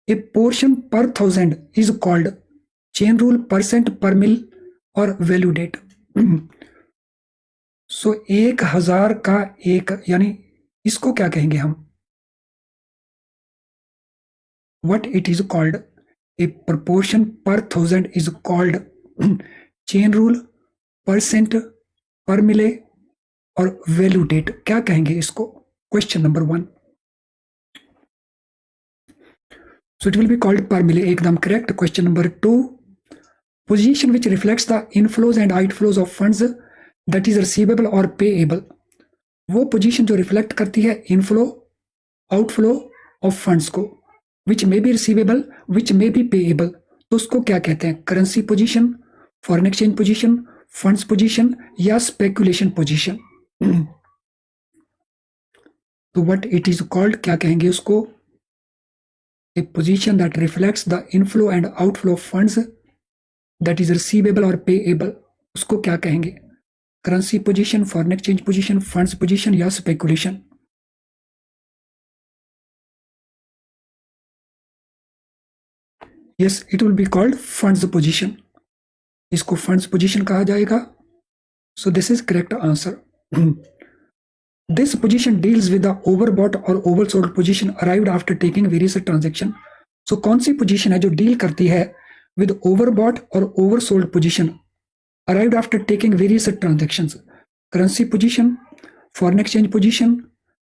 ए portion पर 1000 is called chain rule, percent पर मिल और वैल्यू डेट। सो 1000 का एक, यानी इसको क्या कहेंगे हम? What it is called? A proportion per 1000 is called chain rule, percent, per mille और वैल्यू डेट। क्या कहेंगे इसको? Question number 1। So it will be called per mille, एकदम correct. Question number 2, position which reflects the inflows and outflows of funds that is receivable और payable. वो position जो reflect करती है इनफ्लो आउटफ्लो ऑफ फंड्स को, which may be receivable, which may be payable, तो उसको क्या कहते हैं? Currency position, foreign exchange position, funds position या स्पेकुलेशन पोजीशन। तो व्हाट इट इज कॉल्ड, क्या कहेंगे उसको? A position that reflects the inflow and outflow of funds that is receivable और पेएबल, उसको क्या कहेंगे? Currency position, foreign exchange position, funds position या speculation. Yes, it will be called funds position. इसको funds position कहा जाएगा। So this is correct answer. This position deals with the overbought और oversold position arrived after taking various transaction. So कौन सी position है जो deal करती है विद ओवरबॉट और oversold position arrived after taking various transactions? Currency position, foreign exchange position,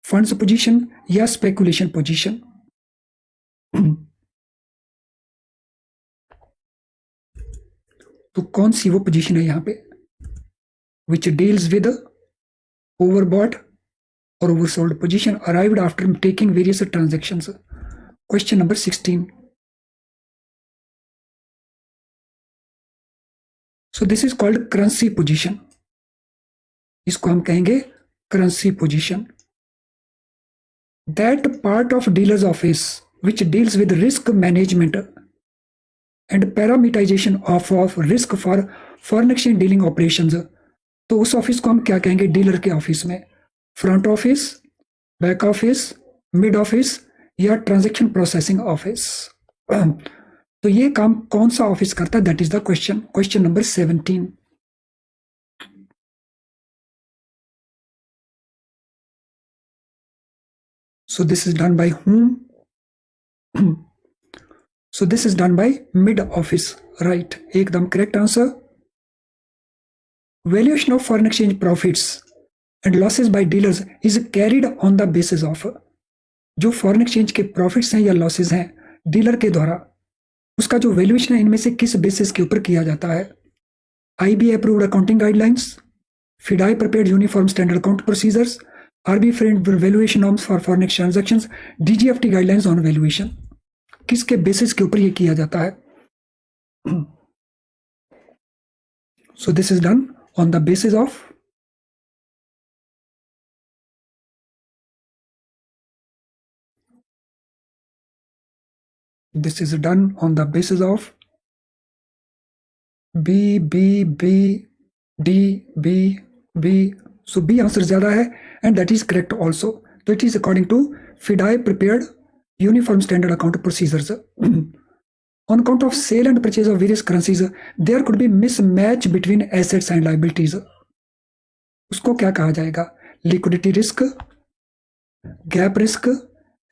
funds position या speculation position. तो कौन सी वो पोजीशन है यहां पे विच डील्स विद ओवरबॉट और oversold position arrived after taking various transactions? Question number 16। So this is called currency position. इसको हम कहेंगे currency position. That part of dealers office which deals with risk management and parameterisation of risk for foreign exchange dealing operations. तो उस office को हम क्या कहेंगे dealer के ऑफिस में? Front office, back office, mid office या ट्रांजैक्शन प्रोसेसिंग ऑफिस। तो ये काम कौन सा ऑफिस करता है? That is the question. Question number 17। So this is done by whom? So this is done by mid office, right? एकदम correct answer. Valuation of foreign exchange profits and losses by dealers is carried on the basis of, जो foreign exchange के profits हैं या losses हैं dealer के द्वारा, उसका जो वैल्यूएशन है इनमें से किस बेसिस के ऊपर किया जाता है? IBA approved accounting guidelines, FIDAI prepared uniform standard account procedures, RBI framed valuation norms for foreign exchange transactions, DGFT guidelines on valuation। किसके बेसिस के ऊपर ये किया जाता है? So this is done on the basis of B, B, B, D, B, B. So B answer ज्यादा है and that is correct also. So it is according to FIDAI prepared uniform standard account procedures. On account of sale and purchase of various currencies, there could be mismatch between assets and liabilities. उसको क्या कहा जाएगा? Liquidity risk, gap risk,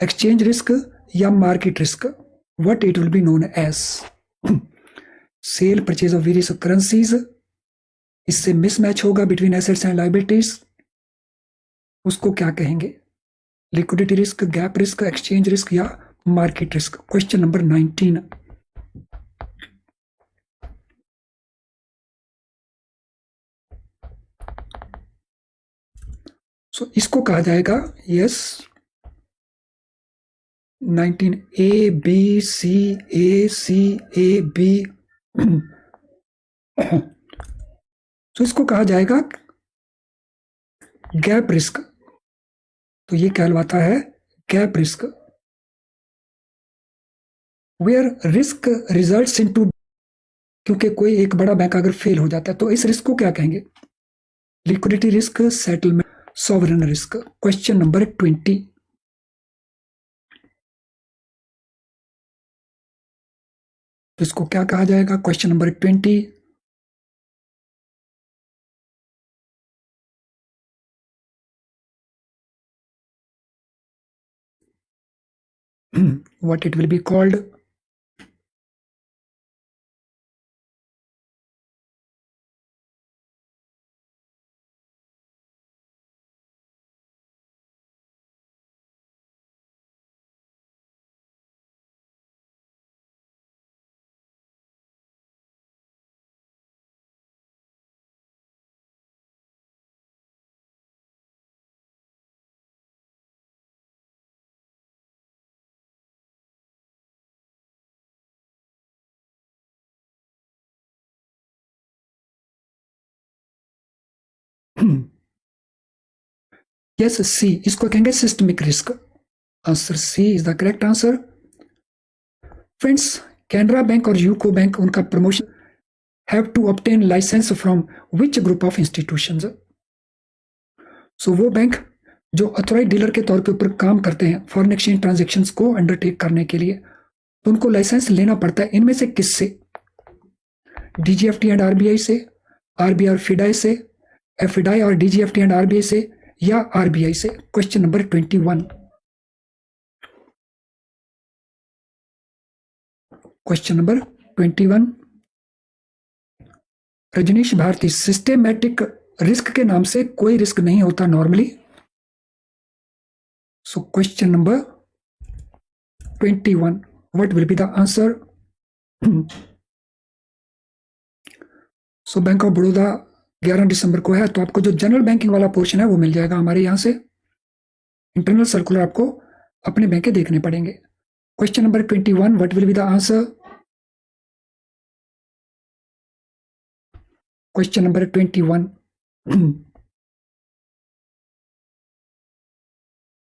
exchange risk या market risk? What it will be known as? Sale purchase of various currencies, इससे mismatch होगा between assets and liabilities, उसको क्या कहेंगे? Liquidity risk, gap risk, exchange risk या मार्केट रिस्क? Question number 19। सो इसको कहा जाएगा, yes 19, A B C A B. तो इसको कहा जाएगा गैप रिस्क। तो ये कहलाता है gap risk, where risk results into, क्योंकि कोई एक बड़ा बैंक अगर फेल हो जाता है तो इस रिस्क को क्या कहेंगे? Liquidity risk, settlement, sovereign risk. Question number 20। तो इसको क्या कहा जाएगा? Question number 20, what it will be called? Yes, C, इसको कहेंगे systemic risk. Answer C is the correct answer. Friends, Canara bank और यूको बैंक, उनका promotion have to obtain licence from which group of institutions? So वो bank जो authorise dealer के तौर के ऊपर काम करते हैं फॉरेन एक्सचेंज ट्रांजेक्शन्स को अंडरटेक करने के लिए, तो उनको लाइसेंस लेना पड़ता है इनमें से किससे? डीजीएफटी एंड आरबीआई से, आरबीआई और फिडाई से, एफिडाई और डीजीएफटी एंड आरबीआई से, या आरबीआई से? Question number 21। Question number 21, Rajneesh Bharti, systematic risk के नाम से कोई रिस्क नहीं होता normally. So question number 21, what will be the answer? So bank of Baroda 11 दिसंबर को है, तो आपको जो जनरल बैंकिंग वाला पोर्शन है वो मिल जाएगा हमारे यहां से। इंटरनल सर्कुलर आपको अपने बैंक के देखने पड़ेंगे। Question number 21, what will be the answer? Question number 21,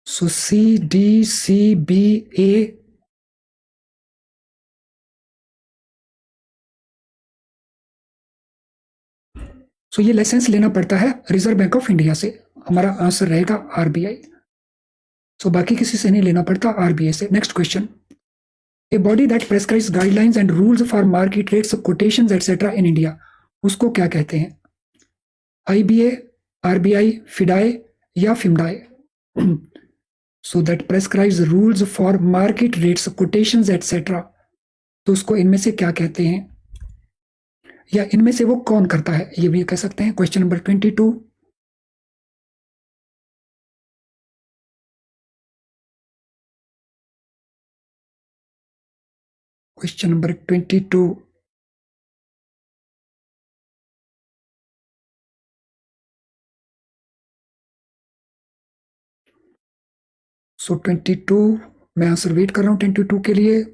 so C, D, C, B, A, so ये लाइसेंस लेना पड़ता है रिजर्व बैंक ऑफ इंडिया से। हमारा आंसर रहेगा आरबीआई। सो बाकी किसी से नहीं लेना पड़ता, आरबीआई से। Next question, a body that prescribes guidelines and rules for market rates, quotations etcetera in India, उसको क्या कहते हैं? आईबीए, आरबीआई, फिडाई या FIMMDA? So that prescribes rules for market rates, quotations etcetera, तो उसको इनमें से क्या कहते हैं, या इनमें से वो कौन करता है, ये भी कह सकते हैं। क्वेश्चन नंबर 22, क्वेश्चन नंबर 22, सो 22 मैं आंसर वेट कर रहा हूं 22 के लिए।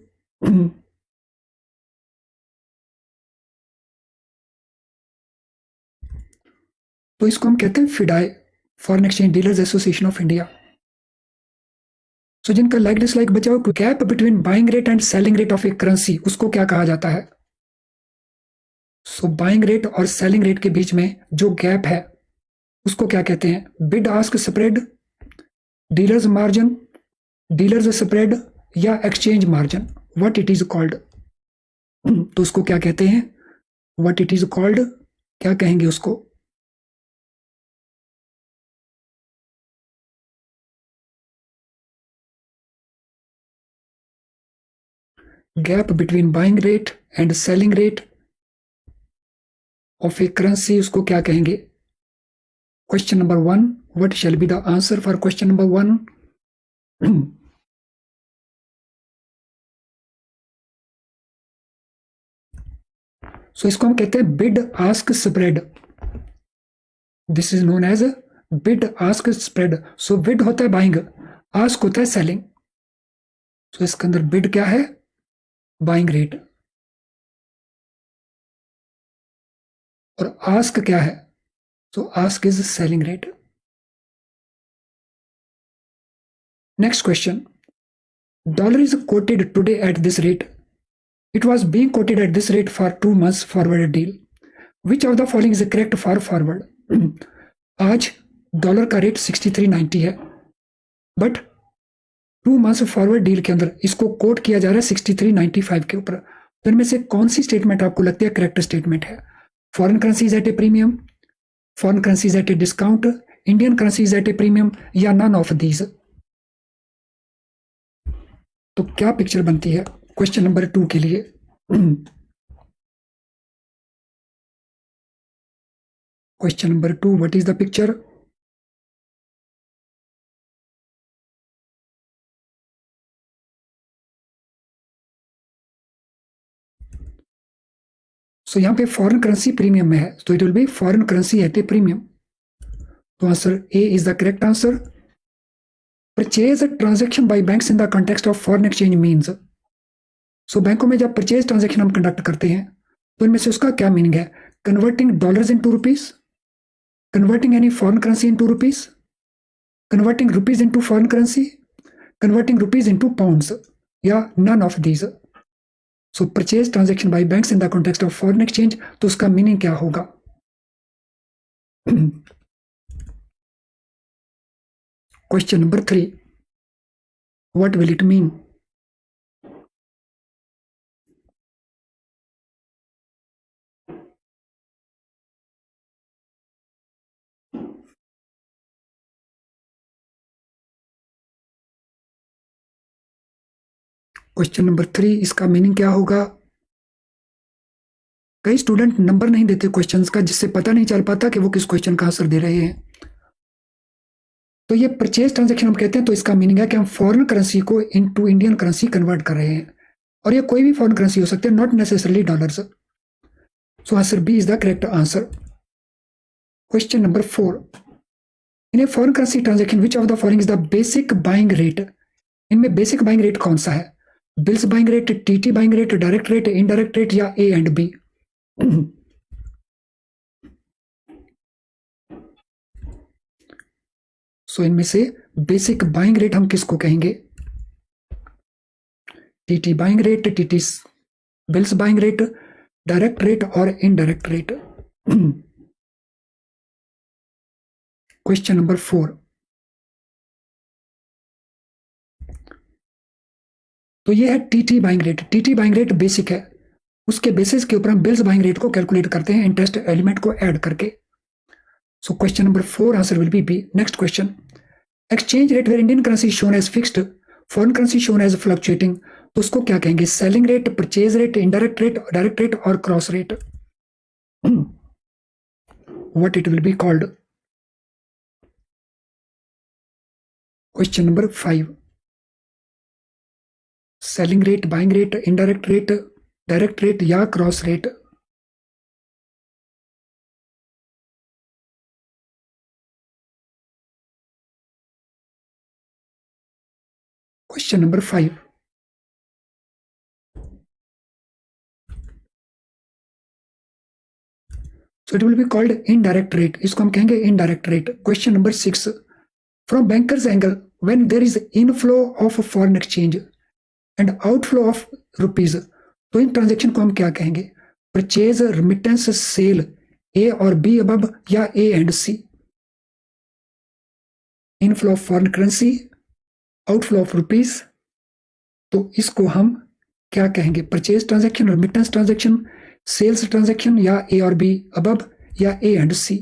तो इसको हम कहते हैं FEDAI, foreign exchange dealers association of India. So जिनका लाइक डिसलाइक बचा हुआ, gap between buying rate and selling rate of a currency, उसको क्या कहा जाता है? सो बाइंग रेट और सेलिंग रेट के बीच में जो गैप है उसको क्या कहते हैं? Bid ask spread, dealers margin, dealers spread, या exchange margin? What it is called? तो उसको क्या कहते हैं? व्हाट इट इज कॉल्ड, क्या कहेंगे उसको? Gap between buying rate and selling rate of a currency, उसको क्या कहेंगे? Question number 1, what shall be the answer for question number 1? सो इसको हम कहते हैं bid ask spread. This is known as bid ask spread. So bid होता है बाइंग, आस्क होता है सेलिंग। सो इसके अंदर बिड क्या है? बाइंग रेट, और आस्क क्या है? सो ask is selling rate. Next question, dollar is coated today at this rate, it was being coated at this rate for 2 months forward deal, which of the following is correct for forward? आज dollar का rate 63.90 है, but 2 months forward deal के अंदर इसको coat किया जा रहा है 63.95 के ऊपर। तो इनमें से कौन सी स्टेटमेंट आपको लगती है करेक्ट स्टेटमेंट है? Foreign currency is at a premium, foreign currency is at a discount, Indian currency is at a premium, या नन ऑफ दीज? तो क्या पिक्चर बनती है क्वेश्चन नंबर 2 के लिए? Question number 2, what is the picture? So यहाँ पे foreign currency premium में है, तो it will be foreign currency at a premium. तो answer A is the correct answer. Purchase transaction by banks in the context of foreign exchange means. So बैंकों में जब purchase transaction हम conduct करते हैं तो इनमें से उसका क्या मीनिंग है? Converting dollars into rupees, converting any foreign currency into rupees, converting rupees into foreign currency, converting rupees into pounds, या none of these? So purchase transaction by banks in the context of foreign exchange, तो उसका meaning क्या होगा? Question number 3, what will it mean? Question number 3, इसका meaning क्या होगा? कई student number नहीं देते क्वेश्चंस का, जिससे पता नहीं चल पाता कि वो किस क्वेश्चन का आंसर दे रहे हैं। तो ये परचेज ट्रांजैक्शन हम कहते हैं, तो इसका मीनिंग है कि हम फॉरेन करेंसी को इनटू इंडियन करेंसी कन्वर्ट कर रहे हैं, और ये कोई भी फॉरेन करेंसी हो सकती है, not necessarily dollars. So answer B is the correct answer. Question number 4, in a foreign currency transaction which of the following is the basic buying rate? इनमें बेसिक बाइंग रेट कौन सा है? Bills buying rate, TT buying rate, direct rate, indirect rate, या A and B? सो इनमें से basic buying rate हम किसको कहेंगे? TT buying rate, TT bills buying rate, direct rate और इनडायरेक्ट रेट? क्वेश्चन नंबर 4, तो ये है TT buying rate. TT buying rate basic है, उसके बेसिस के ऊपर हम बिल्स बाइंग रेट को कैलकुलेट करते हैं इंटरेस्ट एलिमेंट को ऐड करके। So question number 4 answer will be B. Next question, exchange rate where Indian currency shown as fixed, foreign currency shown as fluctuating, तो उसको क्या कहेंगे? Selling rate, purchase rate, indirect rate, direct rate और cross rate? What it will be called? Question number 5, selling rate, buying rate, indirect rate, direct rate या cross rate? Question number 5, so it will be called indirect rate, इसको हम कहेंगे indirect rate। Question number 6, from bankers angle when there is inflow of foreign exchange and outflow of rupees, तो इन transaction को हम क्या कहेंगे? Purchase, remittance, cell, ए और B above, या A and C? Inflow of foreign currency, outflow of rupees, तो इसको हम क्या कहेंगे? Purchase transaction, remittance transaction, sales transaction, या ए और बी अबव, या A and C?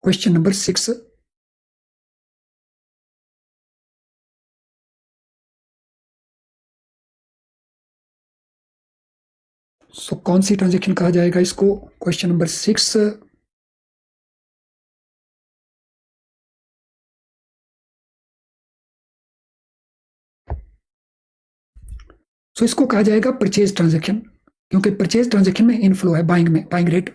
Question number 6, so कौन सी ट्रांजेक्शन कहा जाएगा इसको? क्वेश्चन नंबर 6, सो इसको कहा जाएगा परचेज ट्रांजेक्शन, क्योंकि परचेज ट्रांजेक्शन में इनफ्लो है, बाइंग में, buying rate.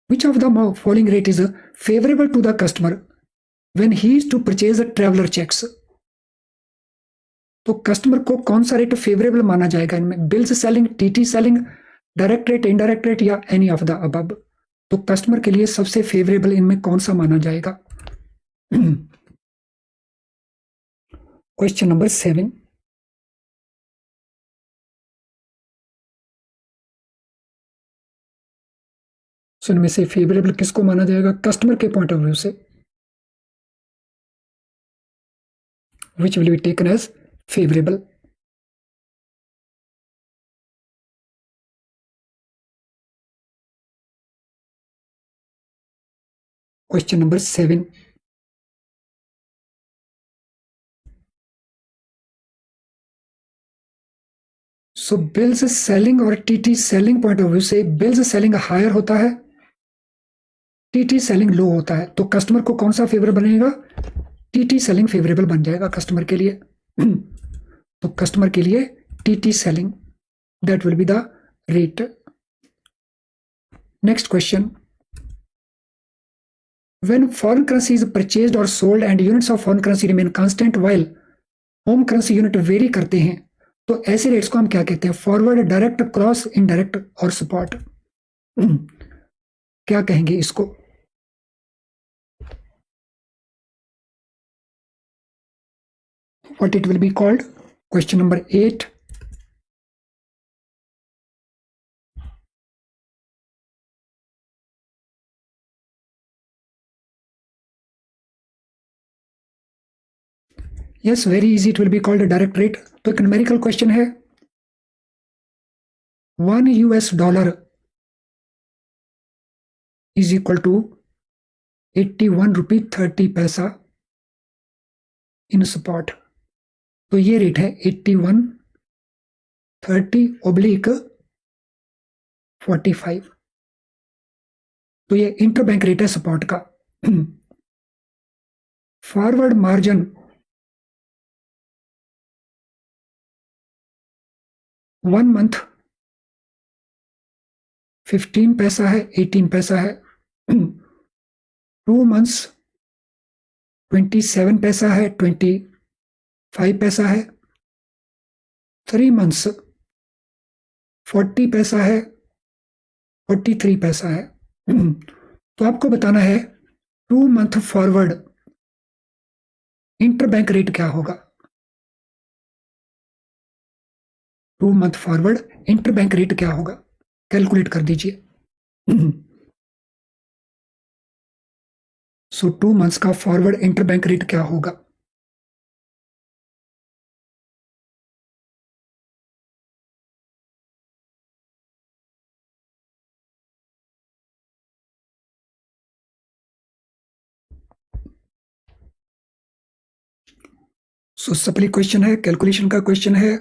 Which of the following rate is favourable to the customer when he is to purchase traveller cheques? तो कस्टमर को कौन सा रेट फेवरेबल माना जाएगा इनमें? Bills selling, TT selling, direct rate, indirect rate, या any of the above? तो customer के लिए सबसे फेवरेबल इनमें कौन सा माना जाएगा? क्वेश्चन नंबर 7, सो इनमें से फेवरेबल किसको माना जाएगा कस्टमर के पॉइंट ऑफ व्यू से? Which will be taken as favourable. Question number 7, so bills selling और TT selling point of view से बिल्स सेलिंग हायर होता है, टीटी सेलिंग लो होता है, तो कस्टमर को कौन सा फेवरेबल बनेगा? टीटी सेलिंग फेवरेबल बन जाएगा कस्टमर के लिए। तो कस्टमर के लिए TT selling, that will be the rate. Next question, when foreign currency is purchased or sold and units of foreign currency remain constant while home currency unit very करते हैं, तो ऐसे रेट्स को हम क्या कहते हैं? फॉरवर्ड, डायरेक्ट, क्रॉस, इनडायरेक्ट और स्पॉट। क्या कहेंगे इसको? What it will be called? Question number 8, yes very easy, it will be called direct rate. तो एक न्यूमेरिकल क्वेश्चन है, $1 इज इक्वल टू 81 रुपी 30 पैसा इन स्पॉट। तो ये रेट है 81.30/45। तो ये इंटरबैंक रेट है स्पॉट का। फॉरवर्ड मार्जिन 1 मंथ 15 पैसा है, 18 पैसा है। 2 मंथ्स 27 पैसा है, 25 पैसा है। 3 मंथ्स 40 पैसा है, 43 पैसा है। तो आपको बताना है 2 मंथ फॉरवर्ड इंटरबैंक रेट क्या होगा? 2 मंथ फॉरवर्ड इंटरबैंक रेट क्या होगा? कैलकुलेट कर दीजिए। सो 2 मंथ्स का फॉरवर्ड इंटरबैंक रेट क्या होगा? सो सप्ली क्वेश्चन है, कैलकुलेशन का क्वेश्चन है।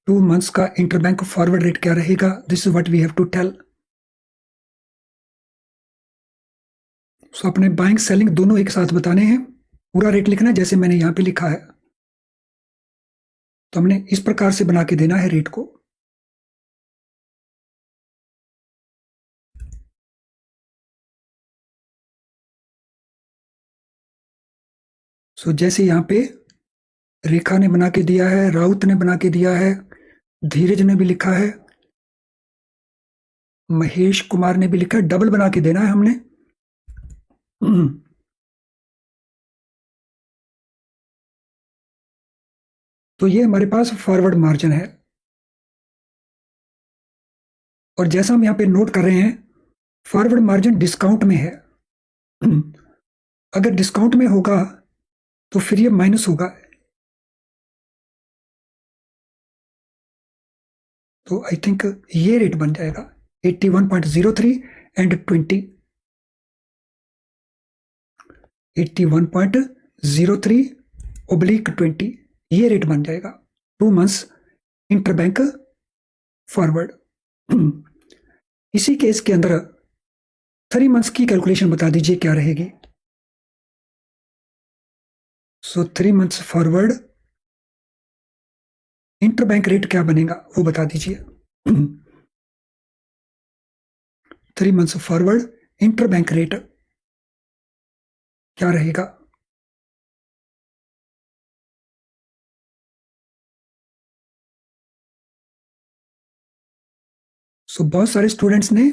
2 मंथ्स का इंटरबैंक फॉरवर्ड रेट क्या रहेगा? This is what we have to tell. So अपने बाइंग सेलिंग दोनों एक साथ बताने हैं, पूरा रेट लिखना है जैसे मैंने यहां पे लिखा है। तो हमने इस प्रकार से बना के देना है रेट को। सो जैसे यहां पे रेखा ने बना के दिया है, राउत ने बना के दिया है, धीरज ने भी लिखा है, महेश कुमार ने भी लिखा है, डबल बना के देना है हमने। तो ये हमारे पास फॉरवर्ड मार्जिन है, और जैसा हम यहां पे नोट कर रहे हैं, फॉरवर्ड मार्जिन डिस्काउंट में है। अगर डिस्काउंट में होगा तो फिर ये माइनस होगा। तो आई थिंक ये रेट बन जाएगा 81.03 एंड 20, 81.03/20 ये रेट बन जाएगा 2 मंथ्स इंटरबैंक फॉरवर्ड। इसी केस के अंदर 3 मंथ्स की कैलकुलेशन बता दीजिए क्या रहेगी। सो 3 मंथ्स फॉरवर्ड इंटरबैंक रेट क्या बनेगा वो बता दीजिए। 3 मंथ्स फॉरवर्ड इंटरबैंक रेट क्या रहेगा? सो बहुत सारे स्टूडेंट्स ने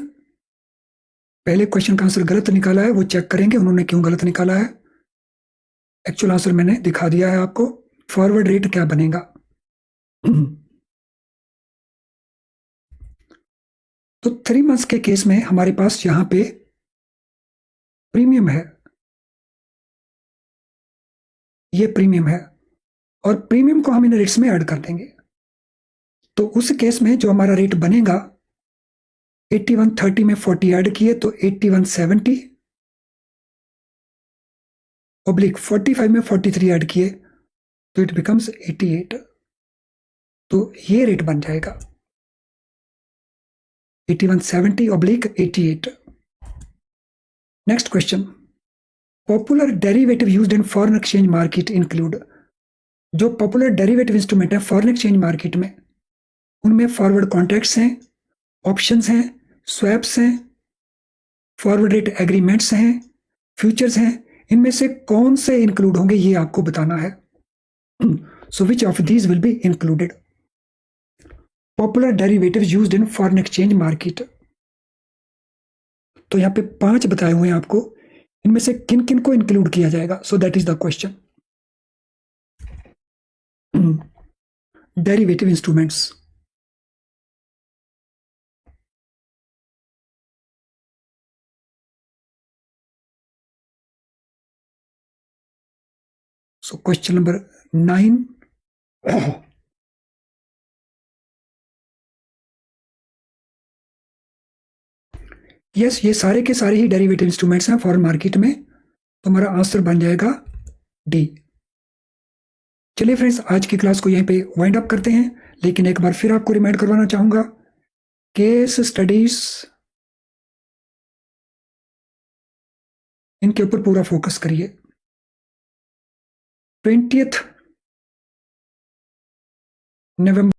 पहले क्वेश्चन का आंसर गलत निकाला है, वो चेक करेंगे उन्होंने क्यों गलत निकाला है। एक्चुअल आंसर मैंने दिखा दिया है आपको, फॉरवर्ड रेट क्या बनेगा। तो 3 मंथ्स के केस में हमारे पास यहां पे प्रीमियम है, ये प्रीमियम है, और प्रीमियम को हम इन रेट्स में ऐड कर देंगे। तो उस केस में जो हमारा रेट बनेगा, 8130 में 40 ऐड किए तो 8170 ऑब्लिक 45 में 43 ऐड किए तो इट बिकम्स 88। तो ये रेट बन जाएगा 8170 oblique 88। Next question, popular derivative used in foreign exchange market include. जो पॉपुलर डेरिवेटिव इंस्ट्रूमेंट है फॉरेन एक्सचेंज मार्केट में, उनमें फॉरवर्ड कॉन्ट्रैक्ट्स हैं, ऑप्शंस हैं, स्वैप्स हैं, फॉरवर्ड रेट एग्रीमेंट्स हैं, फ्यूचर्स हैं। इनमें से कौन से इंक्लूड होंगे ये आपको बताना है। So which of these will be included. Popular derivative used in foreign exchange market, तो यहां पे 5 बताए हुए हैं आपको, इनमें से किन किन को इंक्लूड किया जाएगा। So that is the question. Derivative instruments, so question number 9, yes ये सारे के सारे ही डेरिवेटिव इंस्ट्रूमेंट्स हैं फॉरेन मार्केट में, तो हमारा आंसर बन जाएगा डी। चलिए फ्रेंड्स, आज की क्लास को यहीं पे वाइंड अप करते हैं, लेकिन एक बार फिर आपको रिमाइंड करवाना चाहूंगा, केस स्टडीज इनके ऊपर पूरा फोकस करिए। 20 नवंबर